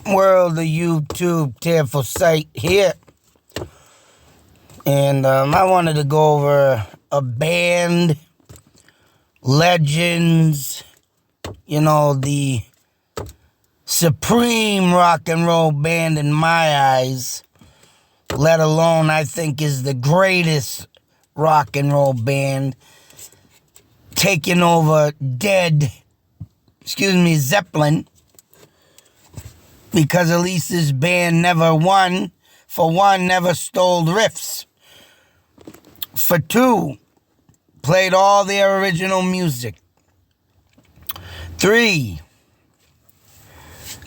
world of YouTube tearful sight here. And I wanted to go over a band, legends, the supreme rock and roll band in my eyes, let alone I think is the greatest rock and roll band, taking over Zeppelin, because at least this band never won. For one, never stole riffs. For two, played all their original music. Three,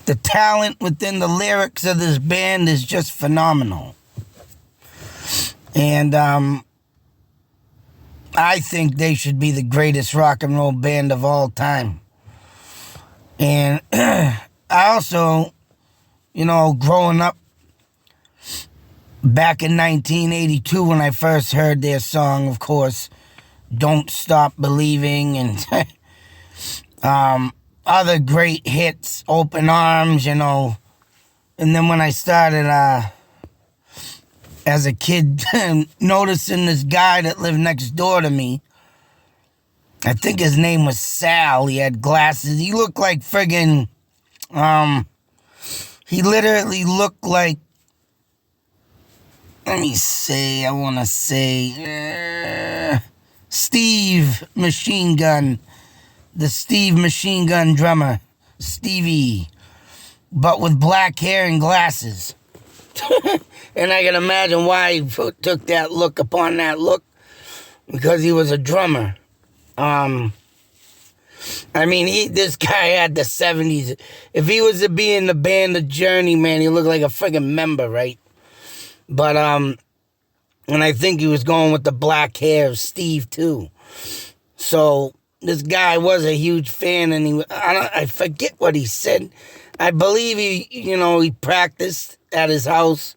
the talent within the lyrics of this band is just phenomenal. And I think they should be the greatest rock and roll band of all time. And I also, growing up back in 1982 when I first heard their song, of course, Don't Stop Believing, and other great hits, Open Arms, And then when I started, as a kid, noticing this guy that lived next door to me, I think his name was Sal. He had glasses. He looked like friggin', he literally looked like, Steve Machine Gun, the Steve Machine Gun drummer, Stevie, but with black hair and glasses. And I can imagine why he took that look upon that look, because he was a drummer. This guy had the 70s. If he was to be in the band The Journey, man, he looked like a friggin' member, right? But, and I think he was going with the black hair of Steve, too. So, this guy was a huge fan, and I forget what he said. I believe he practiced at his house.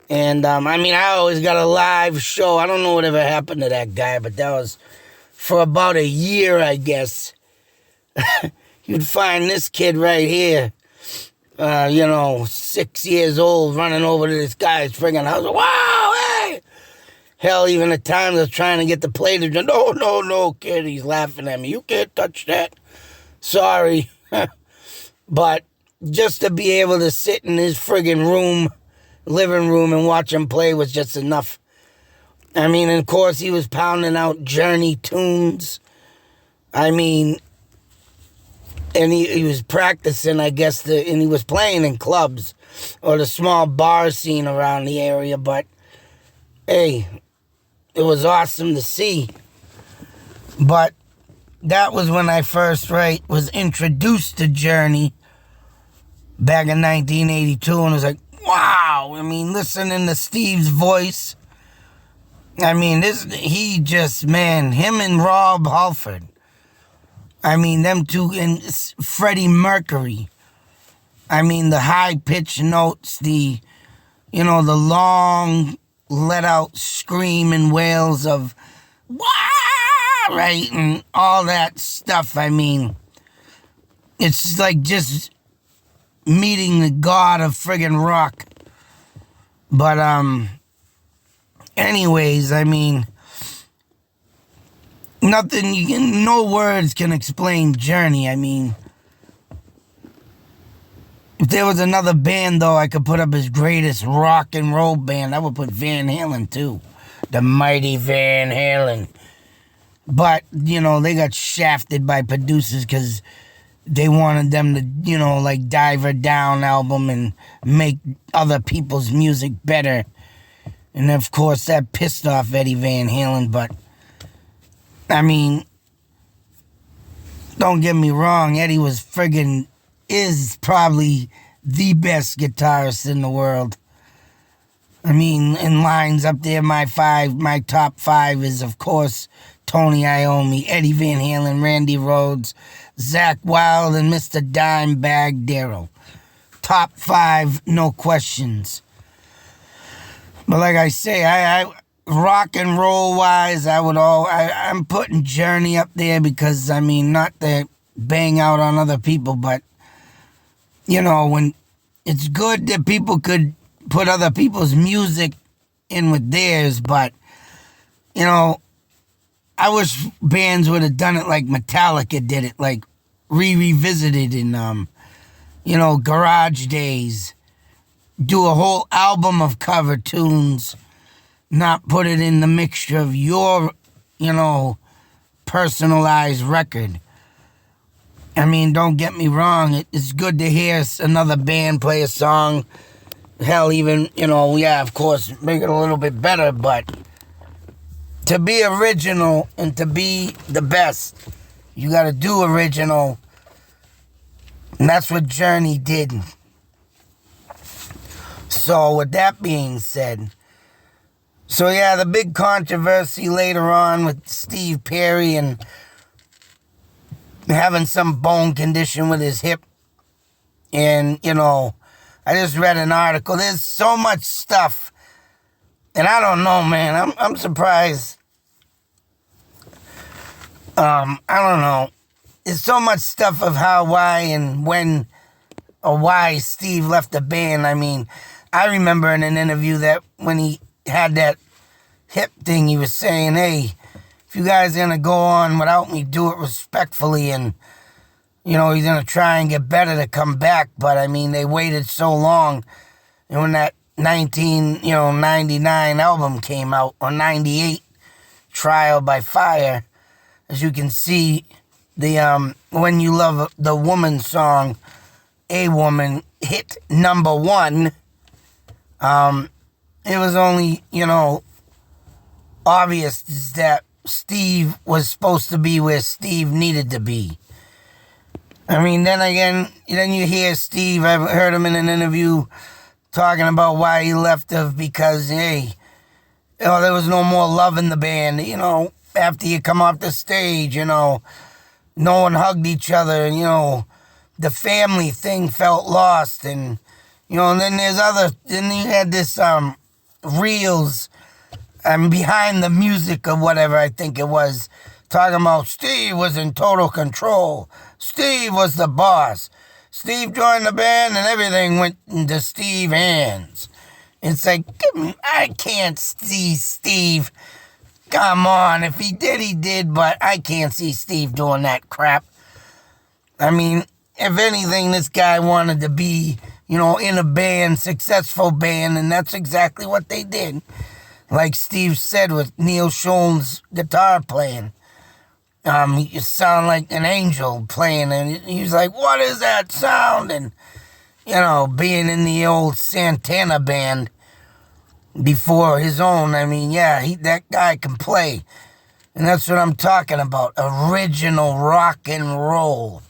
And, I always got a live show. I don't know whatever happened to that guy, but that was for about a year, I guess. You'd find this kid right here, 6 years old, running over to this guy's friggin' house. Wow, hey! Hell, even at times I was trying to get the play to jump. No, kid, he's laughing at me. You can't touch that. Sorry. But just to be able to sit in his friggin' living room, and watch him play was just enough. And of course, he was pounding out Journey tunes. And he was practicing, I guess, and he was playing in clubs or the small bar scene around the area. But, hey, it was awesome to see. But that was when I first, was introduced to Journey back in 1982. And it was like, wow. Listening to Steve's voice. him and Rob Halford. Them two, and Freddie Mercury. The high-pitched notes, the long let-out scream and wails of, wah, right, and all that stuff. It's like just meeting the god of friggin' rock. But, anyways, no words can explain Journey. If there was another band, though, I could put up as greatest rock and roll band, I would put Van Halen, too. The mighty Van Halen. But, they got shafted by producers because they wanted them to, Diver Down album and make other people's music better. And, of course, that pissed off Eddie Van Halen, but don't get me wrong, Eddie is probably the best guitarist in the world. In lines up there, my top five is, of course, Tony Iommi, Eddie Van Halen, Randy Rhoads, Zakk Wylde, and Mr. Dimebag Darrell. Top five, no questions. But like I say, I rock and roll wise, I'm putting Journey up there because, not to bang out on other people, but, when it's good that people could put other people's music in with theirs, but, you know, I wish bands would have done it like Metallica did it, like revisited in, garage days. Do a whole album of cover tunes, not put it in the mixture of your, personalized record. I mean, don't get me wrong, it's good to hear another band play a song. Hell, even, of course, make it a little bit better, but to be original and to be the best, you gotta do original. And that's what Journey did. So, with that being said, the big controversy later on with Steve Perry and having some bone condition with his hip. And, I just read an article. There's so much stuff. And I don't know, man. I'm surprised. I don't know. There's so much stuff of how, why, and when or why Steve left the band. I mean, I remember in an interview that when he had that hip thing, he was saying, hey, if you guys are going to go on without me, do it respectfully. And, he's going to try and get better to come back. But, I mean, they waited so long. And when that 99 album came out, or 98, Trial by Fire, as you can see, the When You Love the Woman song, A Woman, hit number 1. It was only, obvious that Steve was supposed to be where Steve needed to be. I mean, then you hear Steve, I've heard him in an interview talking about why he left because, hey, there was no more love in the band, after you come off the stage, no one hugged each other, and, the family thing felt lost, and, and then then you had this, reels, behind the music or whatever, I think it was, talking about Steve was in total control. Steve was the boss. Steve joined the band and everything went into Steve's hands. It's like, I can't see Steve. Come on, if he did, he did, but I can't see Steve doing that crap. I mean, if anything, this guy wanted to be, in a band, successful band, and that's exactly what they did. Like Steve said with Neil Schon's guitar playing. You sound like an angel playing, and he was like, what is that sound? And, being in the old Santana band before his own, I mean, that guy can play. And that's what I'm talking about, original rock and roll.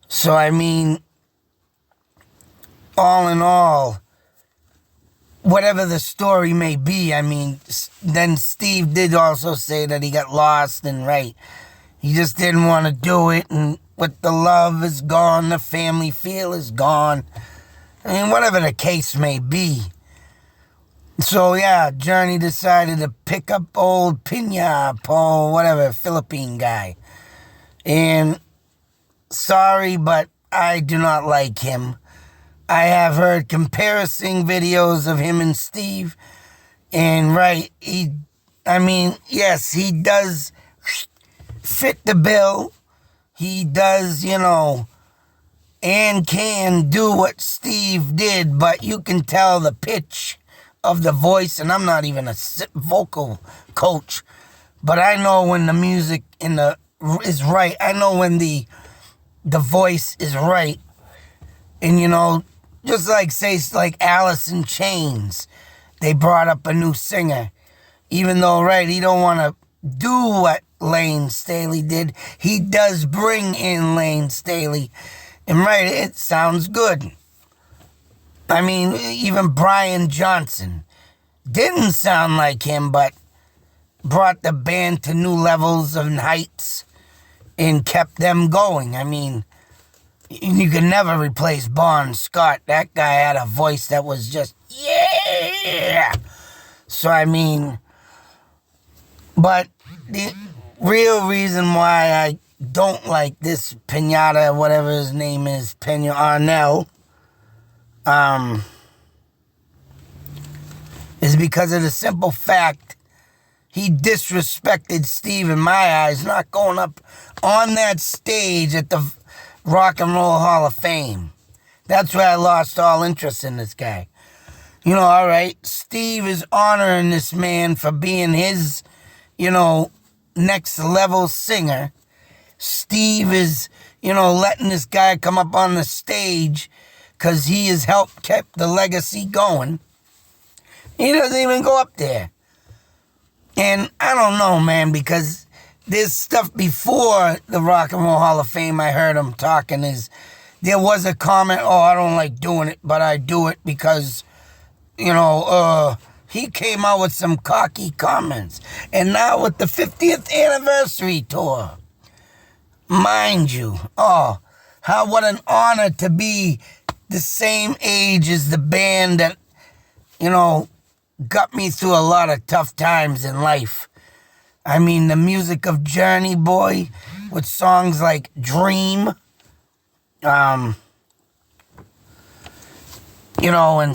So, I mean, all in all, whatever the story may be, I mean, then Steve did also say that he got lost and he just didn't want to do it, and with the love is gone, the family feel is gone. I mean, whatever the case may be. So, Journey decided to pick up old Pina, Paul, whatever, Philippine guy. And sorry, but I do not like him. I have heard comparison videos of him and Steve. And yes, he does fit the bill. He does, and can do what Steve did, but you can tell the pitch of the voice, and I'm not even a vocal coach, but I know when the music is right. I know when the voice is right. And, just like Alice in Chains, they brought up a new singer. Even though, he don't want to do what Lane Staley did, he does bring in Lane Staley. And it sounds good. I mean, even Brian Johnson didn't sound like him, but brought the band to new levels and heights and kept them going. I mean, you can never replace Bon Scott. That guy had a voice that was just, yeah. So, I mean, but the real reason why I don't like this Pinata, whatever his name is, Arnel, um, is because of the simple fact he disrespected Steve in my eyes, not going up on that stage at the Rock and Roll Hall of Fame. That's where I lost all interest in this guy. You know, all right, Steve is honoring this man for being his, next level singer. Steve is, letting this guy come up on the stage because he has helped keep the legacy going. He doesn't even go up there. And I don't know, man, because there's stuff before the Rock and Roll Hall of Fame I heard him talking there was a comment, I don't like doing it, but I do it because, he came out with some cocky comments. And now with the 50th anniversary tour, mind you, what an honor to be the same age as the band that, got me through a lot of tough times in life. I mean, the music of Journey Boy with songs like Dream, and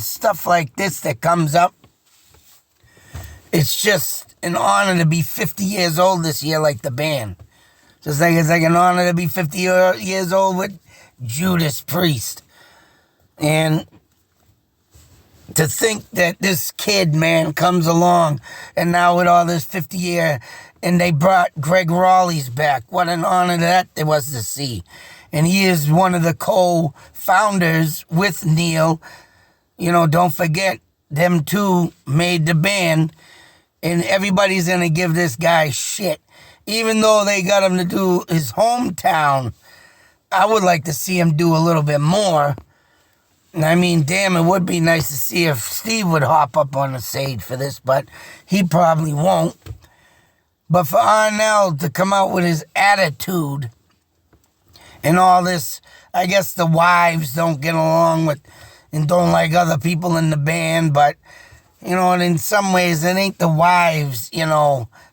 stuff like this that comes up. It's just an honor to be 50 years old this year like the band. Just like it's like an honor to be 50 years old with Judas Priest. And to think that this kid, man, comes along and now with all this 50 year, and they brought Greg Rawley's back. What an honor that it was to see. And he is one of the co-founders with Neil. Don't forget, them two made the band, and everybody's going to give this guy shit. Even though they got him to do his hometown, I would like to see him do a little bit more. I mean, damn, it would be nice to see if Steve would hop up on the stage for this, but he probably won't. But for Arnel to come out with his attitude and all this, I guess the wives don't get along with and don't like other people in the band, but, and in some ways it ain't the wives,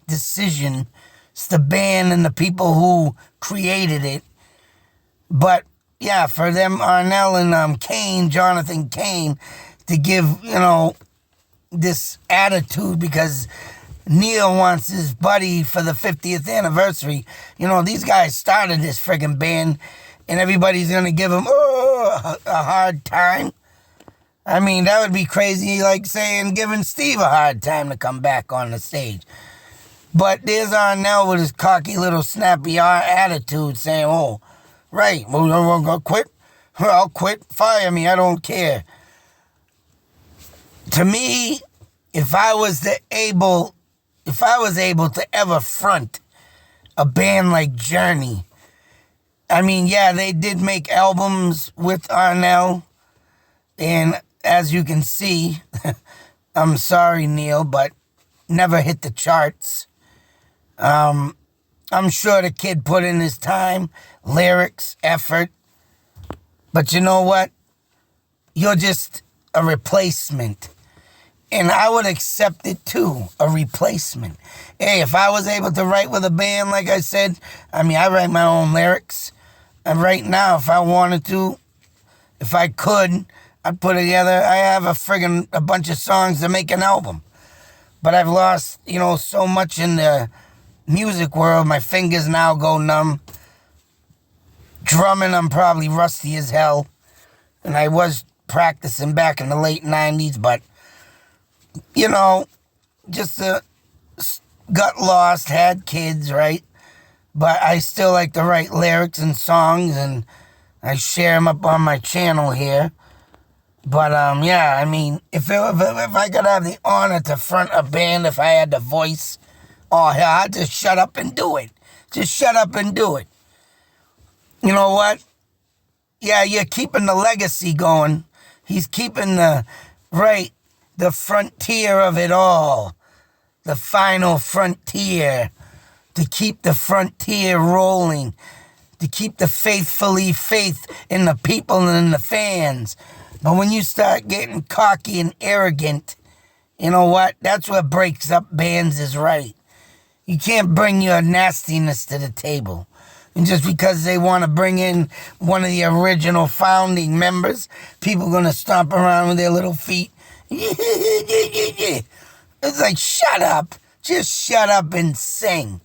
decision. It's the band and the people who created it. But, yeah, for them, Arnel and Jonathan Cain, to give, this attitude because Neil wants his buddy for the 50th anniversary. These guys started this friggin' band, and everybody's going to give him a hard time. I mean, that would be crazy, like saying giving Steve a hard time to come back on the stage. But there's Arnel with his cocky little snappy attitude saying, right, we'll quit. I'll quit. Fire me. I don't care. To me, if I was able to ever front a band like Journey, I mean, yeah, they did make albums with Arnel, and as you can see, I'm sorry, Neil, but never hit the charts. I'm sure the kid put in his time, lyrics, effort, but you know what? You're just a replacement. And I would accept it too, a replacement. Hey, if I was able to write with a band, like I said, I write my own lyrics. And right now, if I wanted to, if I could, I'd put together, I have a bunch of songs to make an album. But I've lost, so much in the music world, my fingers now go numb. Drumming, I'm probably rusty as hell. And I was practicing back in the late 90s, but, just got lost, had kids, right? But I still like to write lyrics and songs, and I share them up on my channel here. But, yeah, if I could have the honor to front a band, if I had the voice, I'd just shut up and do it. Just shut up and do it. You know what? Yeah, you're keeping the legacy going. He's keeping the frontier of it all. The final frontier. To keep the frontier rolling. To keep the faith in the people and in the fans. But when you start getting cocky and arrogant, you know what? That's what breaks up bands is right. You can't bring your nastiness to the table. And just because they want to bring in one of the original founding members, people going to stomp around with their little feet. It's like, shut up. Just shut up and sing.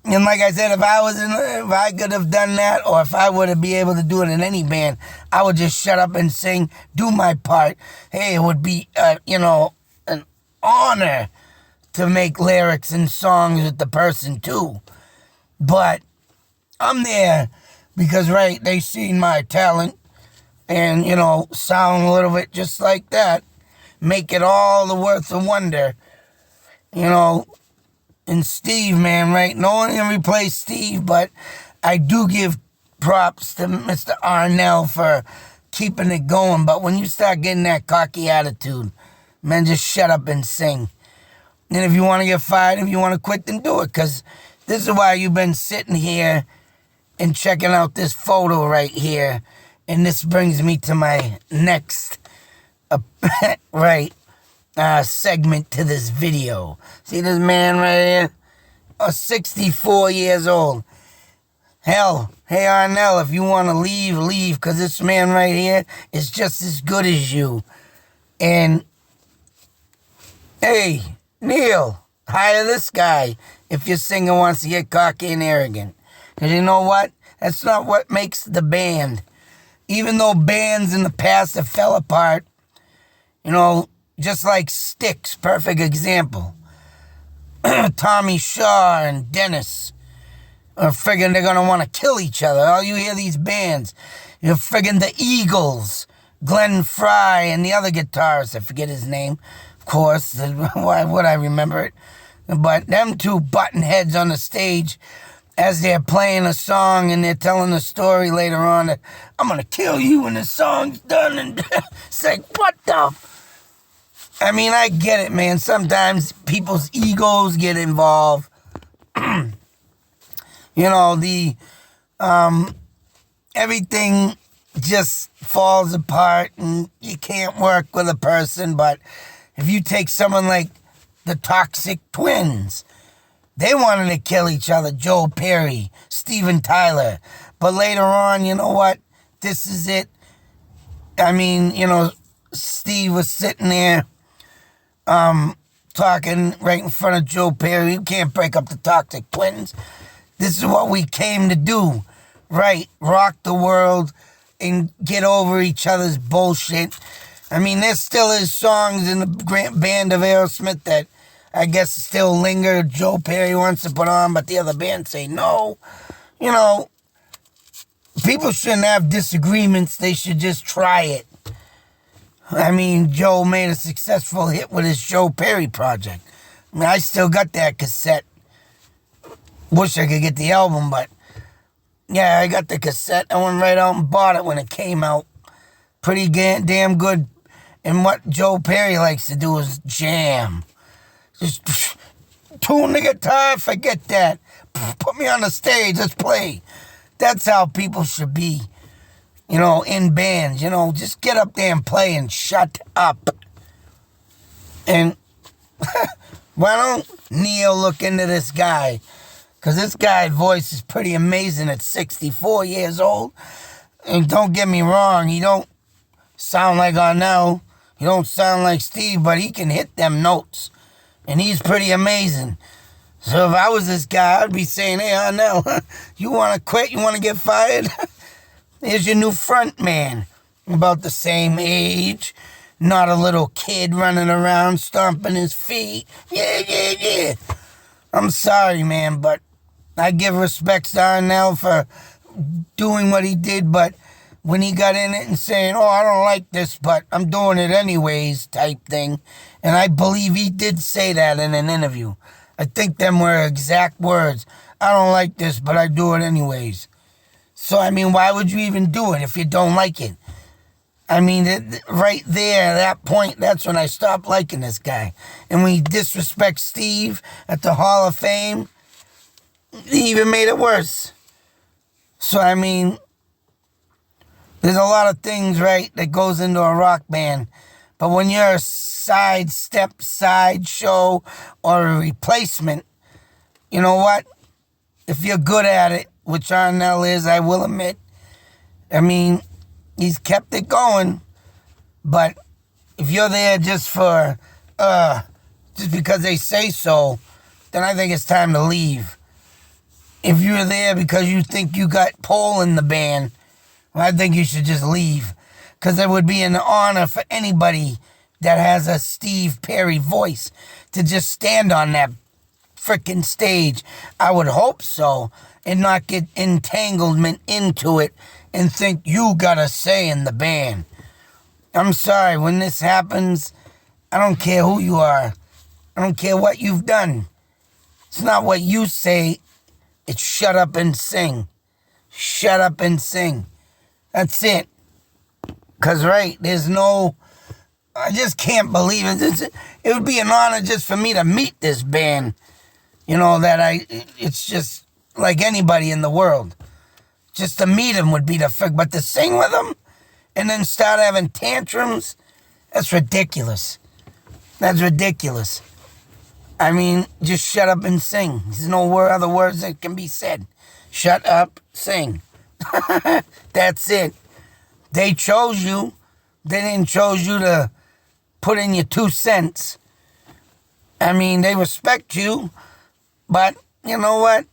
And like I said, if I could have done that, or if I would have been able to do it in any band, I would just shut up and sing, do my part. Hey, it would be, an honor to make lyrics and songs with the person too. But I'm there because, right, they seen my talent and, sound a little bit just like that. Make it all the worth of wonder. And Steve, man, right? No one can replace Steve, but I do give props to Mr. Arnel for keeping it going. But when you start getting that cocky attitude, man, just shut up and sing. And if you want to get fired, if you want to quit, then do it. Because this is why you've been sitting here and checking out this photo right here. And this brings me to my next, segment to this video. See this man right here? 64 years old. Hell, hey Arnel, if you want to leave, leave. Because this man right here is just as good as you. And, hey, Neil, hire this guy if your singer wants to get cocky and arrogant. Because you know what? That's not what makes the band. Even though bands in the past have fell apart, just like Styx, perfect example. Tommy Shaw and Dennis are friggin' they're gonna want to kill each other. All you hear these bands, you're friggin' the Eagles, Glenn Fry and the other guitarist, I forget his name, of course, why would I remember it? But them two button heads on the stage as they're playing a song and they're telling a story later on that I'm gonna kill you when the song's done, and it's like, what the I mean, I get it, man. Sometimes people's egos get involved. Everything just falls apart and you can't work with a person. But if you take someone like the Toxic Twins, they wanted to kill each other, Joe Perry, Steven Tyler. But later on, you know what? This is it. I mean, Steve was sitting there talking right in front of Joe Perry. You can't break up the Toxic Twins. This is what we came to do, right? Rock the world and get over each other's bullshit. I mean, there still is songs in the band of Aerosmith that I guess still linger. Joe Perry wants to put on, but the other band say no. People shouldn't have disagreements. They should just try it. I mean, Joe made a successful hit with his Joe Perry project. I mean, I still got that cassette. Wish I could get the album, but yeah, I got the cassette. I went right out and bought it when it came out. Pretty damn good. And what Joe Perry likes to do is jam. Just tune the guitar, forget that. Put me on the stage, let's play. That's how people should be. In bands, just get up there and play and shut up. And why don't Neil look into this guy? Because this guy's voice is pretty amazing at 64 years old. And don't get me wrong, he don't sound like Arnel. He don't sound like Steve, but he can hit them notes. And he's pretty amazing. So if I was this guy, I'd be saying, hey, Arnel, you want to quit? You want to get fired? Here's your new front man, about the same age, not a little kid running around stomping his feet. Yeah. I'm sorry, man, but I give respects to Arnel for doing what he did, but when he got in it and saying, oh, I don't like this, but I'm doing it anyways type thing, and I believe he did say that in an interview. I think them were exact words. I don't like this, but I do it anyways. So, I mean, why would you even do it if you don't like it? I mean, right there, that point, that's when I stopped liking this guy. And when he disrespects Steve at the Hall of Fame, he even made it worse. So, I mean, there's a lot of things, right, that goes into a rock band. But when you're a sideshow, or a replacement, you know what? If you're good at it, which Arnel is, I will admit. I mean, he's kept it going. But if you're there just because they say so, then I think it's time to leave. If you're there because you think you got Paul in the band, well, I think you should just leave. Because it would be an honor for anybody that has a Steve Perry voice to just stand on that freaking stage. I would hope so, and not get entanglement into it and think you got a say in the band. I'm sorry, when this happens, I don't care who you are. I don't care what you've done. It's not what you say, it's shut up and sing. Shut up and sing. That's it. Because, right, I just can't believe it. It would be an honor just for me to meet this band. It's just like anybody in the world. Just to meet him would be but to sing with him and then start having tantrums, that's ridiculous. That's ridiculous. I mean, just shut up and sing. There's no other words that can be said. Shut up, sing. That's it. They chose you. They didn't chose you to put in your 2 cents. I mean, they respect you, but you know what?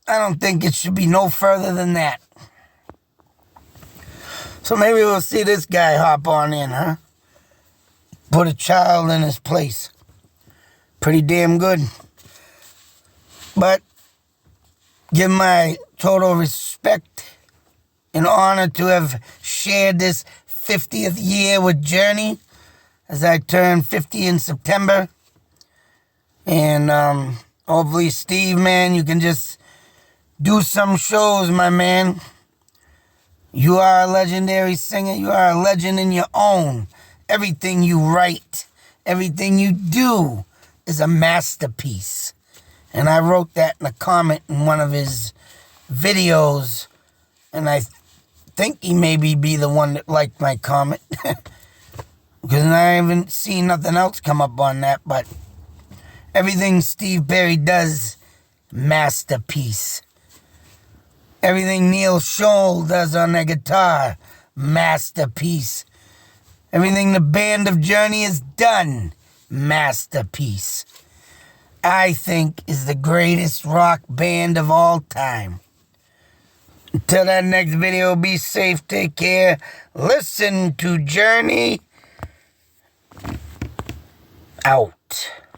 I don't think it should be no further than that. So maybe we'll see this guy hop on in, huh? Put a child in his place. Pretty damn good. But give my total respect and honor to have shared this 50th year with Journey as I turn 50 in September. And hopefully, Steve, man, you can just do some shows, my man. You are a legendary singer. You are a legend in your own. Everything you write, everything you do is a masterpiece. And I wrote that in a comment in one of his videos. And I think he maybe be the one that liked my comment. Because I haven't seen nothing else come up on that. But everything Steve Perry does, masterpiece. Everything Neil Scholl does on the guitar, masterpiece. Everything the band of Journey has done, masterpiece. I think is the greatest rock band of all time. Until that next video, be safe, take care. Listen to Journey. Out.